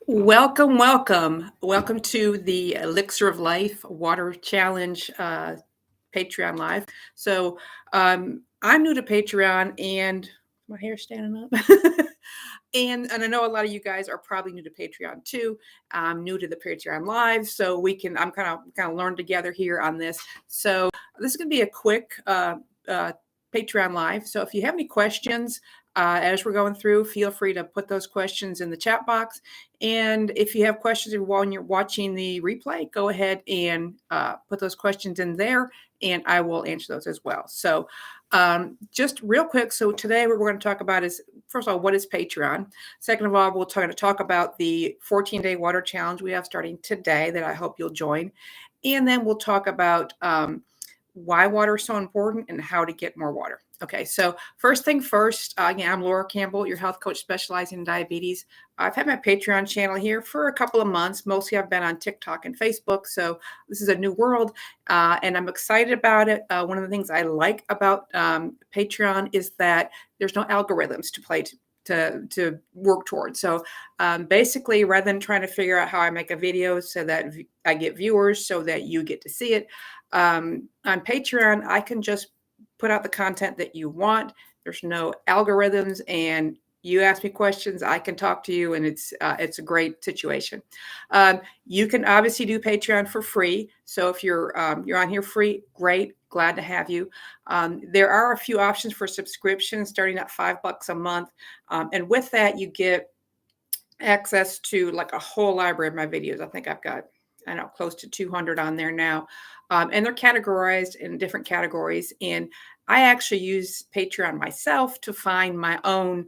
Welcome, welcome. Welcome to the Elixir of Life Water Challenge Patreon Live. I'm new to Patreon and my hair's standing up. And I know a lot of you guys are probably new to Patreon too. I'm new to the Patreon Live, so I'm kind of learn together here on this. So this is gonna be a quick uh, Patreon Live. So if you have any questions as we're going through, feel free to put those questions in the chat box. And if you have questions while you're watching the replay, go ahead and put those questions in there, and I will answer those as well. So just real quick, so today what we're going to talk about is, first of all, what is Patreon? Second of all, we're going to talk about the 14-day water challenge we have starting today that I hope you'll join. And then we'll talk about why water is so important and how to get more water. Okay, so first thing first, again, I'm Laura Campbell, your health coach specializing in diabetes. I've had my Patreon channel here for a couple of months. Mostly I've been on TikTok and Facebook, so this is a new world, and I'm excited about it. One of the things I like about Patreon is that there's no algorithms to play to work towards. So basically, rather than trying to figure out how I make a video so that I get viewers, so that you get to see it, on Patreon, I can just put out the content that you want. There's no algorithms, and you ask me questions, I can talk to you, and it's a great situation. You can obviously do Patreon for free. So if you're on here free, great, glad to have you. There are a few options for subscription, starting at $5 a month, and with that, you get access to like a whole library of my videos. I think I've got, I don't know, close to 200 on there now. And they're categorized in different categories. And I actually use Patreon myself to find my own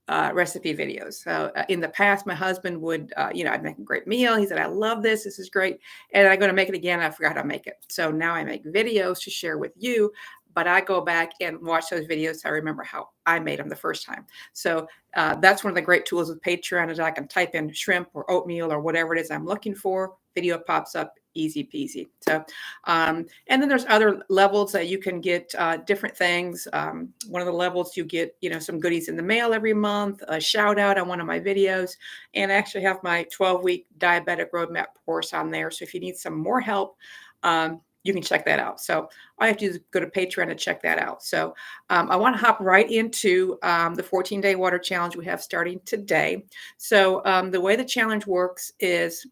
recipe videos. So in the past, my husband would, I'd make a great meal. He said, I love this. This is great. And I'm going to make it again. I forgot how to make it. So now I make videos to share with you, but I go back and watch those videos so I remember how I made them the first time. So that's one of the great tools with Patreon is I can type in shrimp or oatmeal or whatever it is I'm looking for. Video pops up, easy peasy. So, and then there's other levels that you can get different things. One of the levels you get, some goodies in the mail every month, a shout out on one of my videos, and I actually have my 12-week diabetic roadmap course on there. So if you need some more help, you can check that out. So all you have to do is go to Patreon to check that out. So I want to hop right into the 14-day water challenge we have starting today. So the way the challenge works is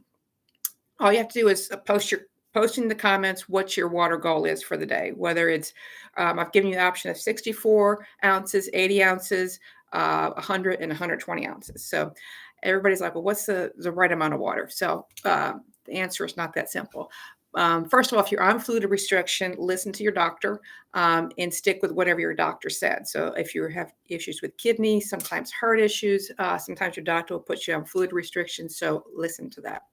all you have to do is post in the comments what your water goal is for the day, whether it's I've given you the option of 64 ounces, 80 ounces, 100 and 120 ounces. So everybody's like, well, what's the right amount of water? So the answer is not that simple. First of all, if you're on fluid restriction, listen to your doctor and stick with whatever your doctor said. So if you have issues with kidney, sometimes heart issues, sometimes your doctor will put you on fluid restriction. So listen to that.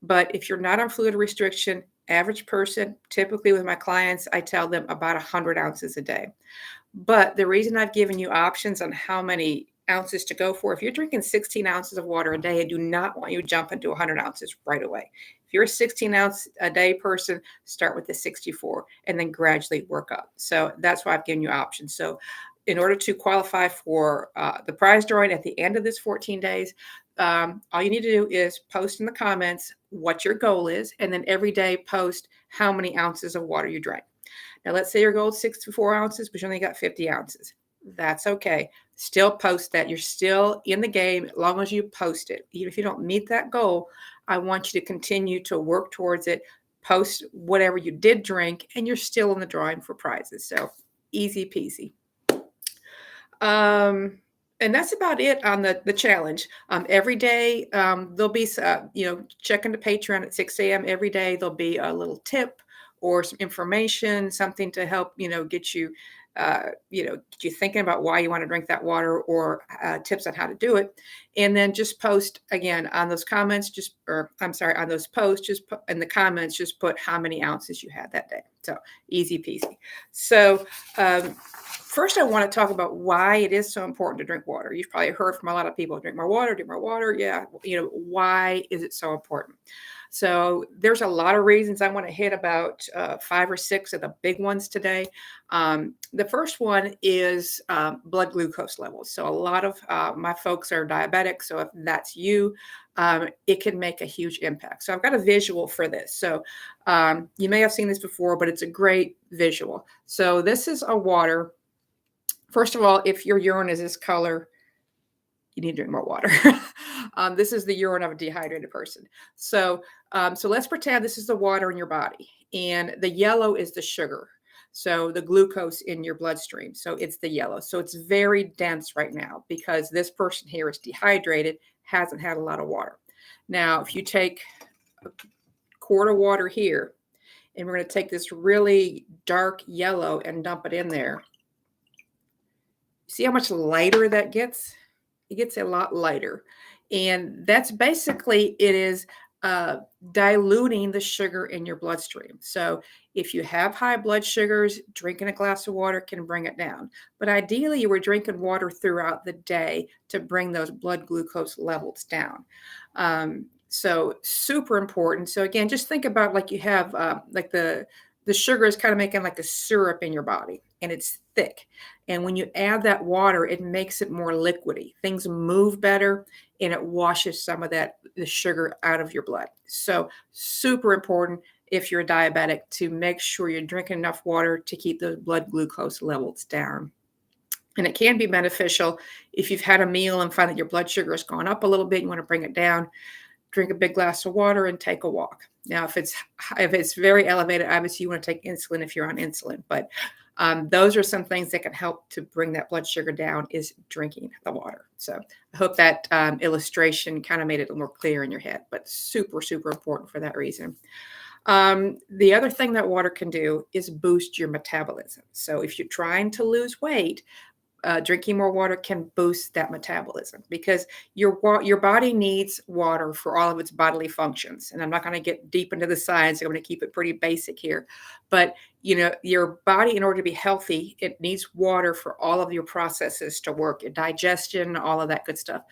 But if you're not on fluid restriction, average person, typically with my clients, I tell them about 100 ounces a day. But the reason I've given you options on how many ounces to go for, if you're drinking 16 ounces of water a day, I do not want you to jump into 100 ounces right away. If you're a 16 ounce a day person, start with the 64 and then gradually work up. So that's why I've given you options. So in order to qualify for the prize drawing at the end of this 14 days, all you need to do is post in the comments what your goal is, and then every day post how many ounces of water you drank. Now, let's say your goal is 64 ounces, but you only got 50 ounces. That's okay. Still post that. You're still in the game as long as you post it. Even if you don't meet that goal, I want you to continue to work towards it. Post whatever you did drink, and you're still in the drawing for prizes. So easy peasy. And that's about it on the challenge. Every day, there'll be, check into Patreon at 6 a.m. every day. There'll be a little tip or some information, something to help, get you, get you thinking about why you want to drink that water, or tips on how to do it. And then just post again on those comments, on those posts, just put in the comments, just put how many ounces you had that day. So easy peasy. So, first, I want to talk about why it is so important to drink water. You've probably heard from a lot of people, drink more water, drink more water. Yeah, why is it so important? So there's a lot of reasons. I want to hit about 5 or 6 of the big ones today. The first one is blood glucose levels. So a lot of my folks are diabetic. So if that's you, it can make a huge impact. So I've got a visual for this. So you may have seen this before, but it's a great visual. So this is a water. First of all, if your urine is this color, you need to drink more water. This is the urine of a dehydrated person. So let's pretend this is the water in your body, and the yellow is the sugar. So the glucose in your bloodstream. So it's the yellow. So it's very dense right now because this person here is dehydrated, hasn't had a lot of water. Now, if you take a quart of water here, and we're going to take this really dark yellow and dump it in there, see how much lighter that gets? It gets a lot lighter. And that's basically, it is diluting the sugar in your bloodstream. So if you have high blood sugars, drinking a glass of water can bring it down. But ideally, you were drinking water throughout the day to bring those blood glucose levels down. So super important. So again, just think about like you have like the sugar is kind of making like a syrup in your body, and it's thick. And when you add that water, it makes it more liquidy. Things move better, and it washes some of the sugar out of your blood. So super important if you're a diabetic to make sure you're drinking enough water to keep those blood glucose levels down. And it can be beneficial if you've had a meal and find that your blood sugar has gone up a little bit, you want to bring it down, drink a big glass of water and take a walk. Now, if it's very elevated, obviously you want to take insulin if you're on insulin. But those are some things that can help to bring that blood sugar down, is drinking the water. So I hope that illustration kind of made it more clear in your head, but super, super important for that reason. The other thing that water can do is boost your metabolism. So if you're trying to lose weight, drinking more water can boost that metabolism, because your body needs water for all of its bodily functions. And I'm not going to get deep into the science. I'm going to keep it pretty basic here. But your body, in order to be healthy, it needs water for all of your processes to work, your digestion, all of that good stuff.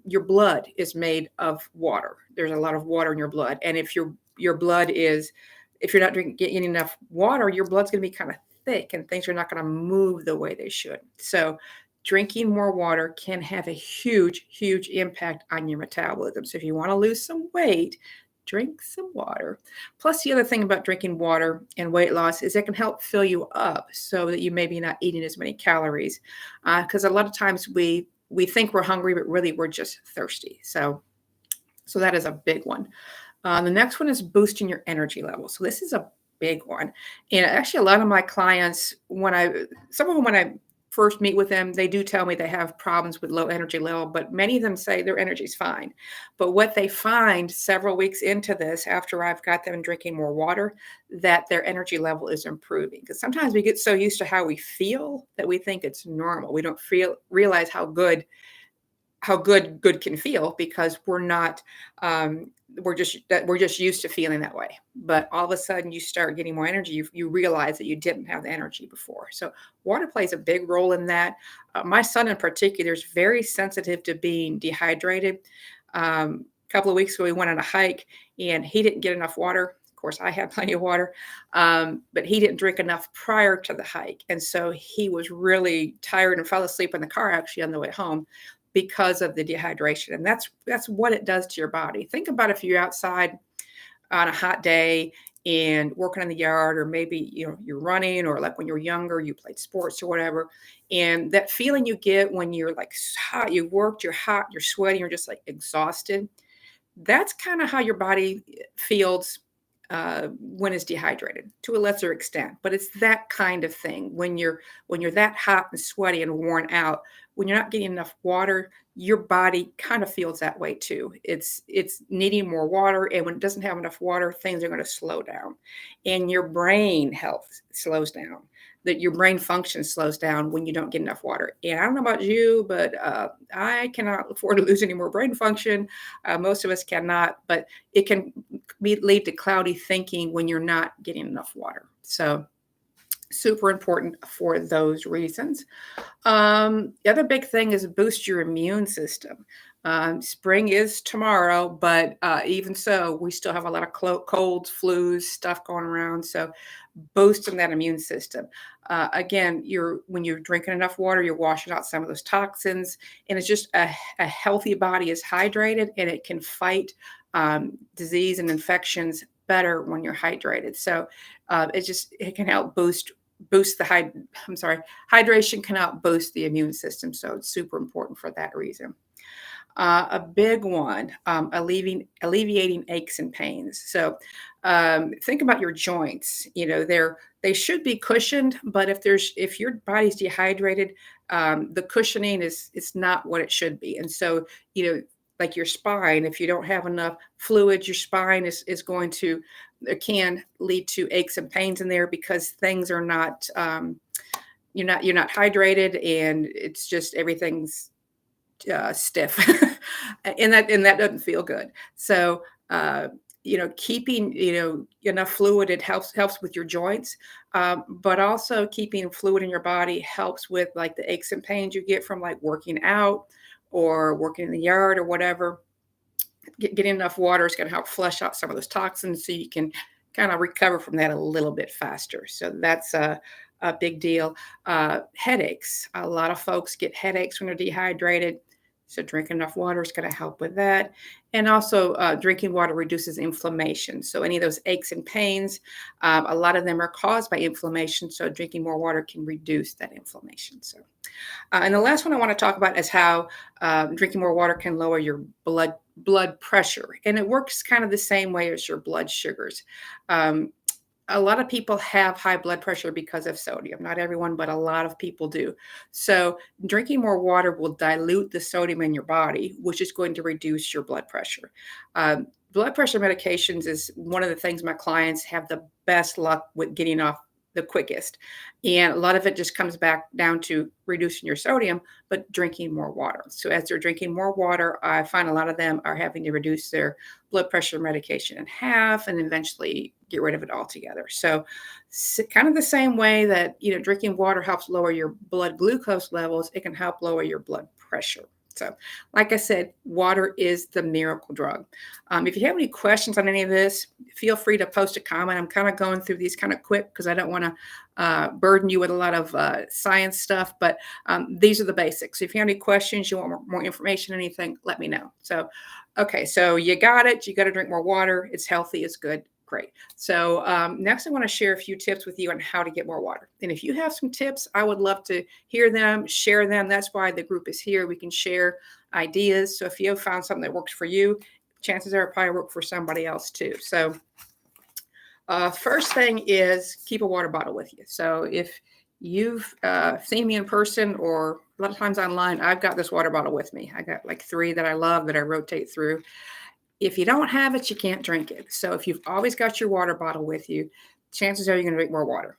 Your blood is made of water. There's a lot of water in your blood. And if your blood is, if you're not getting enough water, your blood's going to be kind of thick and things are not going to move the way they should. So drinking more water can have a huge, huge impact on your metabolism. So if you want to lose some weight, drink some water. Plus, the other thing about drinking water and weight loss is it can help fill you up so that you maybe not eating as many calories. Because a lot of times we think we're hungry, but really we're just thirsty. So that is a big one. The next one is boosting your energy level. So this is a big one. And actually, a lot of my clients, some of them, when I first meet with them, they do tell me they have problems with low energy level, but many of them say their energy's fine. But what they find several weeks into this, after I've got them drinking more water, that their energy level is improving. Because sometimes we get so used to how we feel that we think it's normal. We don't realize how good can feel, because we're not we're just used to feeling that way. But all of a sudden you start getting more energy, you realize that you didn't have the energy before. So water plays a big role in that. My son in particular is very sensitive to being dehydrated. A couple of weeks ago we went on a hike and he didn't get enough water. Of course, I had plenty of water, but he didn't drink enough prior to the hike. And so he was really tired and fell asleep in the car actually on the way home, because of the dehydration. And that's what it does to your body. Think about if you're outside on a hot day and working in the yard, or maybe you're running, or like when you're younger, you played sports or whatever. And that feeling you get when you're like hot, you worked, you're hot, you're sweating, you're just like exhausted. That's kind of how your body feels when it's dehydrated, to a lesser extent. But it's that kind of thing. When you're that hot and sweaty and worn out, when you're not getting enough water, your body kind of feels that way too. It's needing more water, and when it doesn't have enough water, things are going to slow down, and your brain health slows down. That your brain function slows down when you don't get enough water. And I don't know about you, but I cannot afford to lose any more brain function. Most of us cannot, but it can lead to cloudy thinking when you're not getting enough water. So super important for those reasons. The other big thing is boost your immune system. Spring is tomorrow, but even so, we still have a lot of colds, flus, stuff going around. So, boosting that immune system. Again, when you're drinking enough water, you're washing out some of those toxins, and it's just a healthy body is hydrated, and it can fight disease and infections better when you're hydrated. So, it can help boost the I'm sorry, hydration can help boost the immune system. So it's super important for that reason. A big one, alleviating aches and pains. So think about your joints. They should be cushioned, but if your body's dehydrated, the cushioning is it's not what it should be. And so like your spine, if you don't have enough fluid, your spine is going to it can lead to aches and pains in there because things are not you're not hydrated, and it's just everything's stiff, and that doesn't feel good. So keeping enough fluid, it helps with your joints, but also keeping fluid in your body helps with like the aches and pains you get from like working out or working in the yard or whatever. Getting enough water is going to help flush out some of those toxins so you can kind of recover from that a little bit faster. So that's a big deal. Headaches. A lot of folks get headaches when they're dehydrated. So drinking enough water is going to help with that. And also drinking water reduces inflammation. So any of those aches and pains, a lot of them are caused by inflammation. So drinking more water can reduce that inflammation. So and the last one I want to talk about is how drinking more water can lower your blood pressure, and it works kind of the same way as your blood sugars. Um, a lot of people have high blood pressure because of sodium. Not everyone, but a lot of people do. So, drinking more water will dilute the sodium in your body, which is going to reduce your blood pressure. Blood pressure medications is one of the things my clients have the best luck with getting off the quickest. And a lot of it just comes back down to reducing your sodium, but drinking more water. So, as they're drinking more water, I find a lot of them are having to reduce their blood pressure medication in half and eventually get rid of it altogether. So, kind of the same way that drinking water helps lower your blood glucose levels, it can help lower your blood pressure. So, like I said, water is the miracle drug. If you have any questions on any of this, feel free to post a comment. I'm kind of going through these kind of quick because I don't want to burden you with a lot of science stuff, but these are the basics. If you have any questions, you want more information, anything, let me know. So, okay, so you got it. You got to drink more water. It's healthy. It's good. Great. So next, I want to share a few tips with you on how to get more water. And if you have some tips, I would love to hear them, share them. That's why the group is here. We can share ideas. So if you have found something that works for you, chances are it probably work for somebody else too. So first thing is keep a water bottle with you. So if you've seen me in person or a lot of times online, I've got this water bottle with me. I got like 3 that I love that I rotate through. If you don't have it, you can't drink it. So if you've always got your water bottle with you, chances are you're going to drink more water.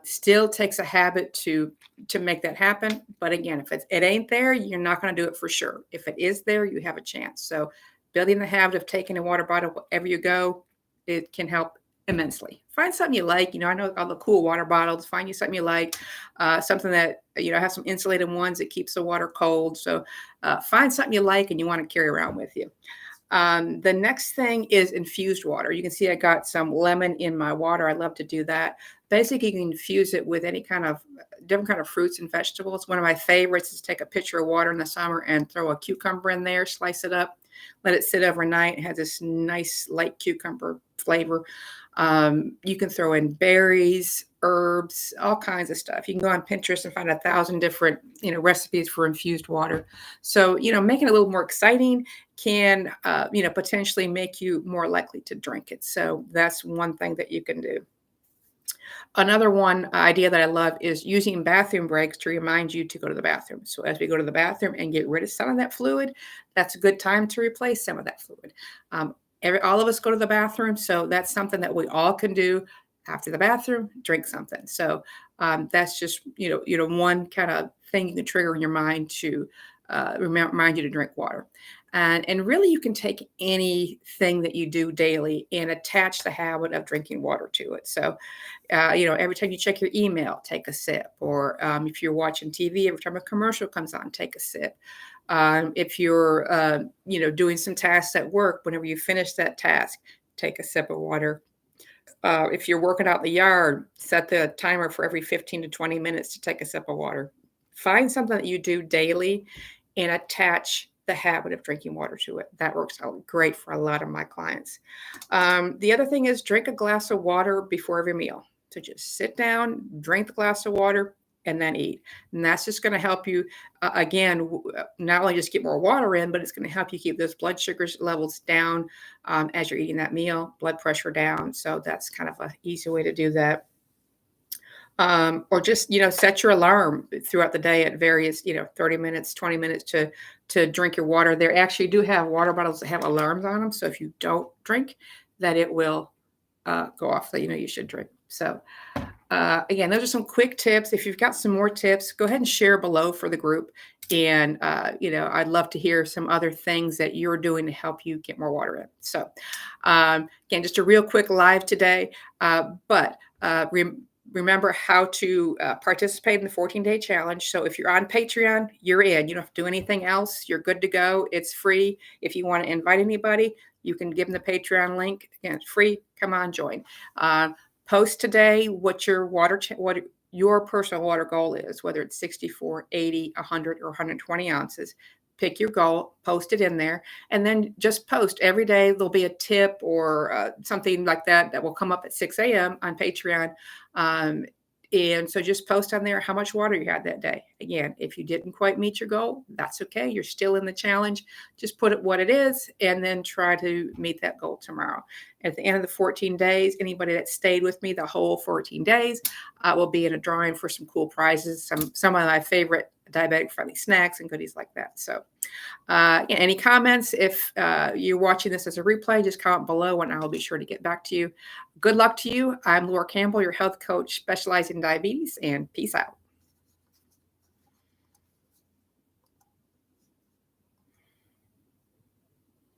Still takes a habit to make that happen. But again, if it ain't there, you're not going to do it for sure. If it is there, you have a chance. So building the habit of taking a water bottle wherever you go, it can help immensely. Find something you like. I know all the cool water bottles. Find you something you like, something that, has some insulated ones that keeps the water cold. So find something you like and you want to carry around with you. The next thing is infused water. You can see I got some lemon in my water. I love to do that. Basically, you can infuse it with any kind of different kind of fruits and vegetables. One of my favorites is take a pitcher of water in the summer and throw a cucumber in there, slice it up, let it sit overnight. It has this nice light cucumber flavor. You can throw in berries, herbs, all kinds of stuff. You can go on Pinterest and find 1,000 different, recipes for infused water. So, making it a little more exciting can, potentially make you more likely to drink it. So that's one thing that you can do. Another one idea that I love is using bathroom breaks to remind you to go to the bathroom. So as we go to the bathroom and get rid of some of that fluid, that's a good time to replace some of that fluid. All of us go to the bathroom, so that's something that we all can do after the bathroom. Drink something. So that's just one kind of thing you can trigger in your mind to remind you to drink water. And really, you can take anything that you do daily and attach the habit of drinking water to it. So, every time you check your email, take a sip. Or if you're watching TV, every time a commercial comes on, take a sip. If you're, doing some tasks at work, whenever you finish that task, take a sip of water. If you're working out in the yard, set the timer for every 15 to 20 minutes to take a sip of water. Find something that you do daily and attach the habit of drinking water to it. That works out great for a lot of my clients. The other thing is drink a glass of water before every meal. So just sit down, drink the glass of water, and then eat. And that's just going to help you, again, not only just get more water in, but it's going to help you keep those blood sugar levels down as you're eating that meal, blood pressure down. So that's kind of an easy way to do that. Or just, set your alarm throughout the day at various, 30 minutes, 20 minutes to drink your water. They actually do have water bottles that have alarms on them. So if you don't drink, that it will go off that, you should drink. So again, those are some quick tips. If you've got some more tips, go ahead and share below for the group. And, I'd love to hear some other things that you're doing to help you get more water in. So again, just a real quick live today, but remember how to participate in the 14-day challenge. So if you're on Patreon, you're in. You don't have to do anything else. You're good to go. It's free. If you want to invite anybody, you can give them the Patreon link. Again, it's free. Come on, join. Post today what your what your personal water goal is, whether it's 64, 80, 100, or 120 ounces. Pick your goal, post it in there, and then just post every day. There'll be a tip or something like that will come up at 6 a.m. on Patreon. And so just post on there how much water you had that day. Again, if you didn't quite meet your goal, that's okay. You're still in the challenge. Just put it what it is and then try to meet that goal tomorrow. At the end of the 14 days, anybody that stayed with me the whole 14 days will be in a drawing for some cool prizes, some of my favorite diabetic-friendly snacks and goodies like that. So any comments? If you're watching this as a replay, just comment below and I'll be sure to get back to you. Good luck to you. I'm Laura Campbell, your health coach specializing in diabetes, and peace out.